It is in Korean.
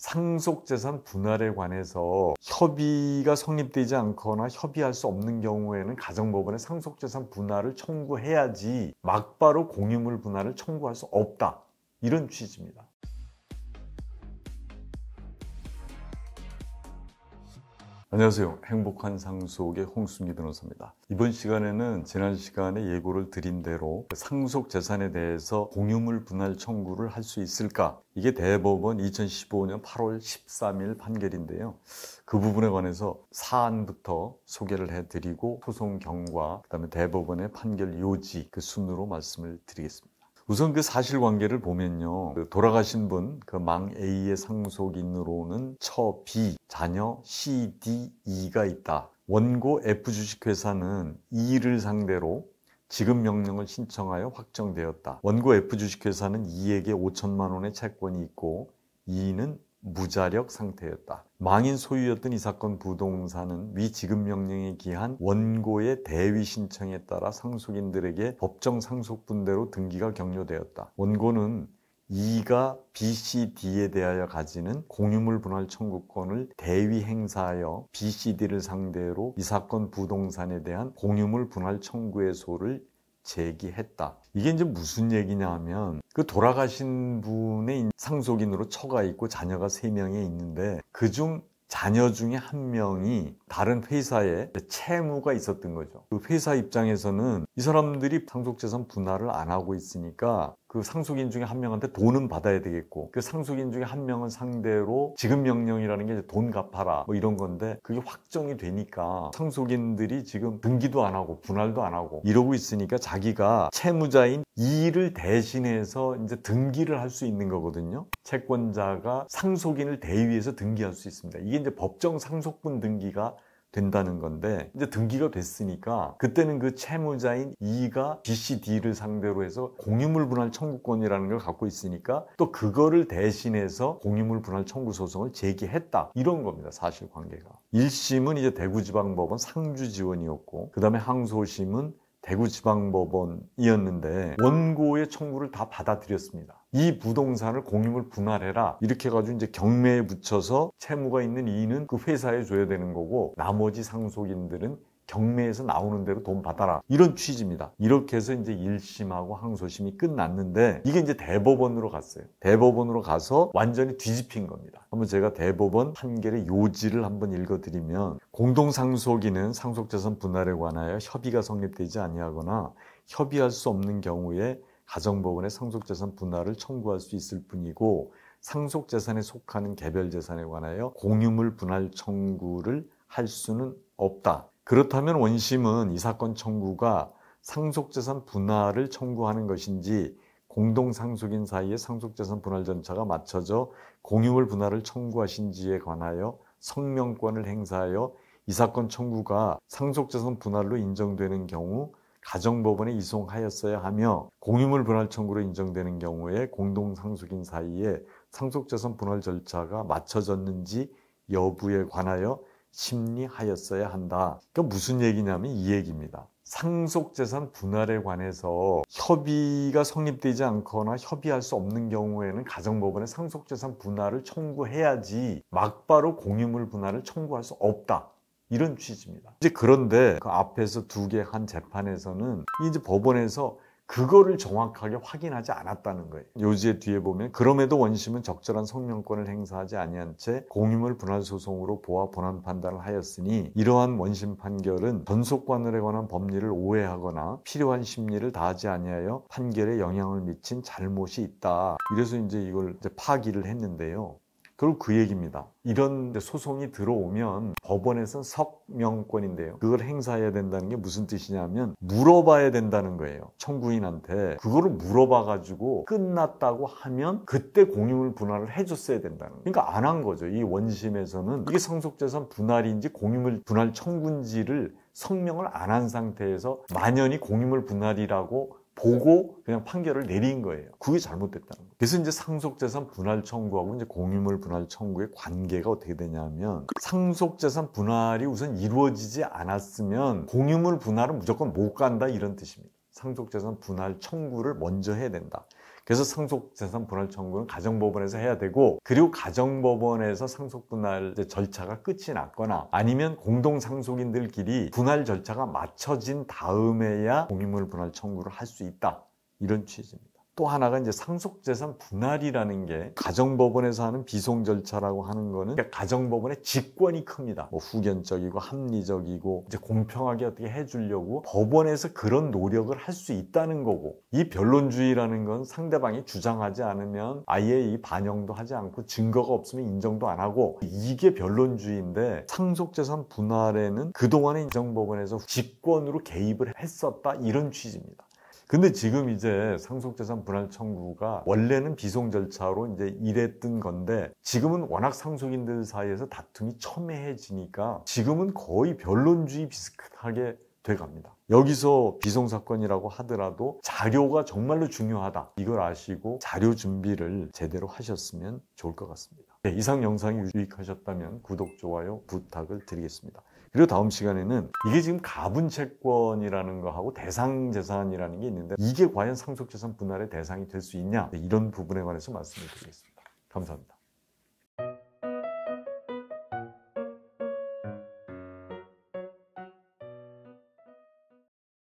상속재산 분할에 관해서 협의가 성립되지 않거나 협의할 수 없는 경우에는 가정법원에 상속재산 분할을 청구해야지 막바로 공유물 분할을 청구할 수 없다. 이런 취지입니다. 안녕하세요. 행복한 상속의 홍순기 변호사입니다. 이번 시간에는 지난 시간에 예고를 드린 대로 상속재산에 대해서 공유물 분할 청구를 할 수 있을까? 이게 대법원 2015년 8월 13일 판결인데요. 그 부분에 관해서 사안부터 소개를 해드리고 소송 경과, 그다음에 대법원의 판결 요지 그 순으로 말씀을 드리겠습니다. 우선 그 사실관계를 보면요. 돌아가신 분, 그 망 A의 상속인으로는 처 B, 자녀 C, D, E가 있다. 원고 F 주식회사는 E를 상대로 지급 명령을 신청하여 확정되었다. 원고 F 주식회사는 E에게 5천만 원의 채권이 있고 E는 무자력 상태였다. 망인 소유였던 이 사건 부동산은 위 지급명령에 기한 원고의 대위 신청에 따라 상속인들에게 법정 상속분대로 등기가 격려되었다. 원고는 E가 B, C, D에 대하여 가지는 공유물 분할 청구권을 대위 행사하여 B, C, D를 상대로 이 사건 부동산에 대한 공유물 분할 청구의소를 제기했다. 이게 이제 무슨 얘기냐 하면 그 돌아가신 분의 상속인으로 처가 있고 자녀가 3명이 있는데 그중 자녀 중에 한 명이 다른 회사에 채무가 있었던 거죠. 그 회사 입장에서는 이 사람들이 상속재산 분할을 안 하고 있으니까 그 상속인 중에 한 명한테 돈은 받아야 되겠고 그 상속인 중에 한 명은 상대로 지급명령이라는 게 돈 갚아라 뭐 이런 건데 그게 확정이 되니까 상속인들이 지금 등기도 안 하고 분할도 안 하고 이러고 있으니까 자기가 채무자인 E를 대신해서 이제 등기를 할 수 있는 거거든요. 채권자가 상속인을 대위해서 등기할 수 있습니다. 이게 이제 법정 상속분 등기가 된다는 건데 이제 등기가 됐으니까 그때는 그 채무자인 E가 B, C, D를 상대로 해서 공유물 분할 청구권이라는 걸 갖고 있으니까 또 그거를 대신해서 공유물 분할 청구 소송을 제기했다. 이런 겁니다. 사실관계가. 1심은 이제 대구지방법원 상주지원이었고 그 다음에 항소심은 대구지방법원이었는데 원고의 청구를 다 받아들였습니다. 이 부동산을 공유물 분할해라 이렇게 해가지고 이제 경매에 붙여서 채무가 있는 E는 그 회사에 줘야 되는 거고 나머지 상속인들은 경매에서 나오는 대로 돈 받아라 이런 취지입니다. 이렇게 해서 이제 1심하고 항소심이 끝났는데 이게 이제 대법원으로 갔어요. 대법원으로 가서 완전히 뒤집힌 겁니다. 한번 제가 대법원 판결의 요지를 한번 읽어드리면 공동상속인은 상속재산 분할에 관하여 협의가 성립되지 아니하거나 협의할 수 없는 경우에 가정법원에 상속재산 분할을 청구할 수 있을 뿐이고 상속재산에 속하는 개별재산에 관하여 공유물 분할 청구를 할 수는 없다. 그렇다면 원심은 이 사건 청구가 상속재산 분할을 청구하는 것인지 공동상속인 사이의 상속재산 분할 절차가 맞춰져 공유물 분할을 청구하신지에 관하여 성명권을 행사하여 이 사건 청구가 상속재산 분할로 인정되는 경우 가정법원에 이송하였어야 하며 공유물 분할 청구로 인정되는 경우에 공동상속인 사이에 상속재산 분할 절차가 맞춰졌는지 여부에 관하여 심리하였어야 한다. 그러니까 무슨 얘기냐면 이 얘기입니다. 상속재산 분할에 관해서 협의가 성립되지 않거나 협의할 수 없는 경우에는 가정법원에 상속재산 분할을 청구해야지 막바로 공유물 분할을 청구할 수 없다. 이런 취지입니다. 이제 그런데 그 앞에서 두 개 한 재판에서는 이제 법원에서 그거를 정확하게 확인하지 않았다는 거예요. 요지의 뒤에 보면 그럼에도 원심은 적절한 성명권을 행사하지 아니한 채 공유물 분할 소송으로 보아 본안 판단을 하였으니 이러한 원심 판결은 전속관할에 관한 법리를 오해하거나 필요한 심리를 다하지 아니하여 판결에 영향을 미친 잘못이 있다. 이래서 이제 이걸 이제 파기를 했는데요. 그리고 그 얘기입니다. 이런 소송이 들어오면 법원에서는 석명권인데요. 그걸 행사해야 된다는 게 무슨 뜻이냐면 물어봐야 된다는 거예요. 청구인한테. 그거를 물어봐가지고 끝났다고 하면 그때 공유물 분할을 해줬어야 된다는 거예요. 그러니까 안 한 거죠. 이 원심에서는 이게 상속재산 분할인지 공유물 분할 청구인지를 성명을 안 한 상태에서 만연히 공유물 분할이라고 보고 그냥 판결을 내린 거예요. 그게 잘못됐다는 거예요. 그래서 이제 상속재산 분할 청구하고 이제 공유물 분할 청구의 관계가 어떻게 되냐면 상속재산 분할이 우선 이루어지지 않았으면 공유물 분할은 무조건 못 간다 이런 뜻입니다. 상속재산 분할 청구를 먼저 해야 된다. 그래서 상속재산 분할 청구는 가정법원에서 해야 되고, 그리고 가정법원에서 상속분할 절차가 끝이 났거나 아니면 공동상속인들끼리 분할 절차가 맞춰진 다음에야 공유물 분할 청구를 할 수 있다, 이런 취지입니다. 또 하나가 이제 상속재산 분할이라는 게 가정법원에서 하는 비송 절차라고 하는 거는 가정법원의 직권이 큽니다. 뭐 후견적이고 합리적이고 이제 공평하게 어떻게 해주려고 법원에서 그런 노력을 할 수 있다는 거고, 이 변론주의라는 건 상대방이 주장하지 않으면 아예 이 반영도 하지 않고 증거가 없으면 인정도 안 하고, 이게 변론주의인데 상속재산 분할에는 그동안에 가정법원에서 직권으로 개입을 했었다, 이런 취지입니다. 근데 지금 이제 상속재산 분할 청구가 원래는 비송 절차로 이제 이랬던 건데, 지금은 워낙 상속인들 사이에서 다툼이 첨예해지니까 지금은 거의 변론주의 비슷하게 돼갑니다. 여기서 비송사건이라고 하더라도 자료가 정말로 중요하다, 이걸 아시고 자료 준비를 제대로 하셨으면 좋을 것 같습니다. 네, 이상 영상이 유익하셨다면 구독, 좋아요 부탁을 드리겠습니다. 그리고 다음 시간에는 이게 지금 가분채권이라는 거하고 대상재산이라는 게 있는데, 이게 과연 상속재산 분할의 대상이 될 수 있냐, 이런 부분에 관해서 말씀을 드리겠습니다. 감사합니다.